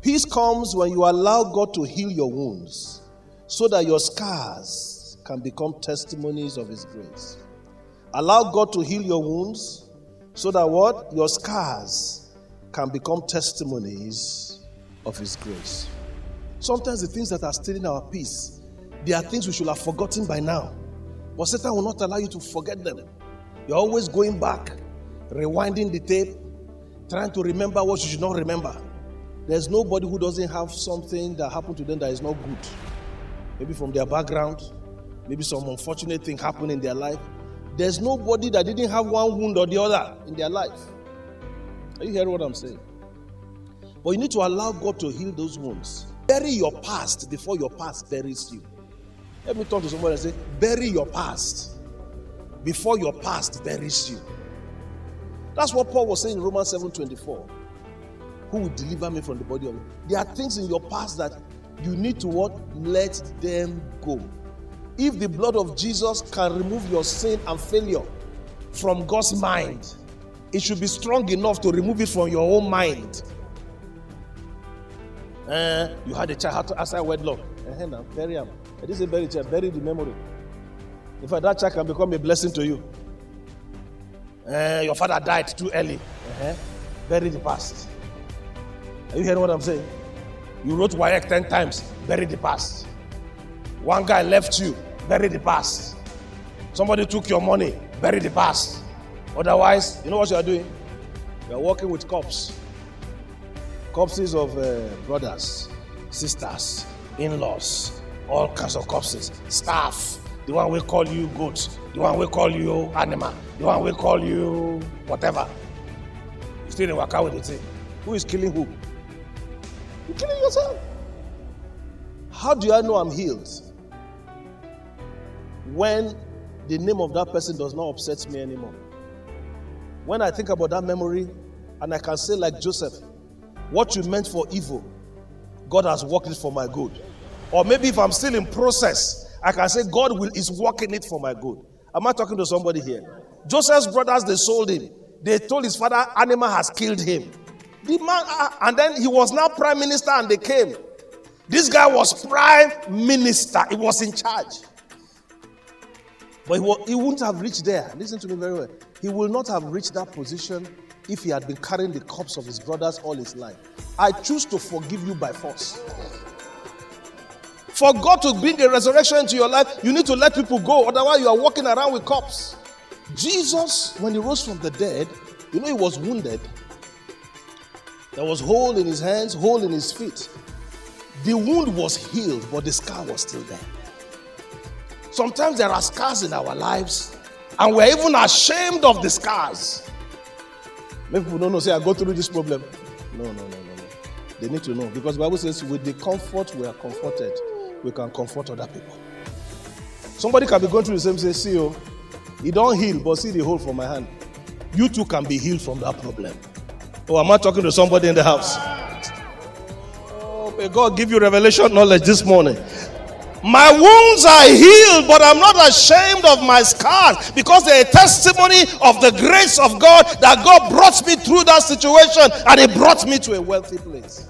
Peace comes when you allow God to heal your wounds so that your scars can become testimonies of His grace. Allow God to heal your wounds so that what? Your scars can become testimonies of His grace. Sometimes the things that are stealing our peace, they are things we should have forgotten by now. But Satan will not allow you to forget them. You're always going back, rewinding the tape, trying to remember what you should not remember. There's nobody who doesn't have something that happened to them that is not good. Maybe from their background, maybe some unfortunate thing happened in their life. There's nobody that didn't have one wound or the other in their life. Are you hearing what I'm saying? But you need to allow God to heal those wounds. Bury your past before your past buries you. Let me talk to somebody and say, bury your past before your past buries you. That's what Paul was saying in Romans 7:24. Who will deliver me from the body of it? There are things in your past that you need to what? Let them go. If the blood of Jesus can remove your sin and failure from God's mind, it should be strong enough to remove it from your own mind. You had a child outside wedlock. Now, bury him. I didn't say bury the child, bury the memory. In fact, that child can become a blessing to you. Your father died too early. Bury the past. Are you hearing what I'm saying? You wrote WAEC 10 times, bury the past. One guy left you, bury the past. Somebody took your money, bury the past. Otherwise, you know what you are doing? You are working with corpses. Corpses of brothers, sisters, in-laws, all kinds of corpses. Staff, the one will call you goat, the one will call you animal, the one will call you whatever. You still in work out with it. Who is killing who? You're killing yourself. How do I know I'm healed? When the name of that person does not upset me anymore. When I think about that memory and I can say like Joseph, what you meant for evil, God has worked it for my good. Or maybe if I'm still in process, I can say God is working it for my good. Am I talking to somebody here? Joseph's brothers, they sold him. They told his father, animal has killed him. The man, and then he was now prime minister and they came. This guy was prime minister. He was in charge. But he wouldn't have reached there. Listen to me very well. He will not have reached that position if he had been carrying the corpse of his brothers all his life. I choose to forgive you by force. For God to bring a resurrection into your life, you need to let people go. Otherwise, you are walking around with corpse. Jesus, when he rose from the dead, you know he was wounded. There was hole in his hands, hole in his feet. The wound was healed, but the scar was still there. Sometimes there are scars in our lives, and we're even ashamed of the scars. Many people don't know, say, I go through this problem. No. They need to know. Because the Bible says, with the comfort we are comforted, we can comfort other people. Somebody can be going through the same, say, see, he don't heal, but see the hole from my hand. You too can be healed from that problem. Oh, am I talking to somebody in the house? Oh, may God give you revelation knowledge this morning. My wounds are healed, but I'm not ashamed of my scars because they're a testimony of the grace of God that God brought me through that situation and He brought me to a wealthy place.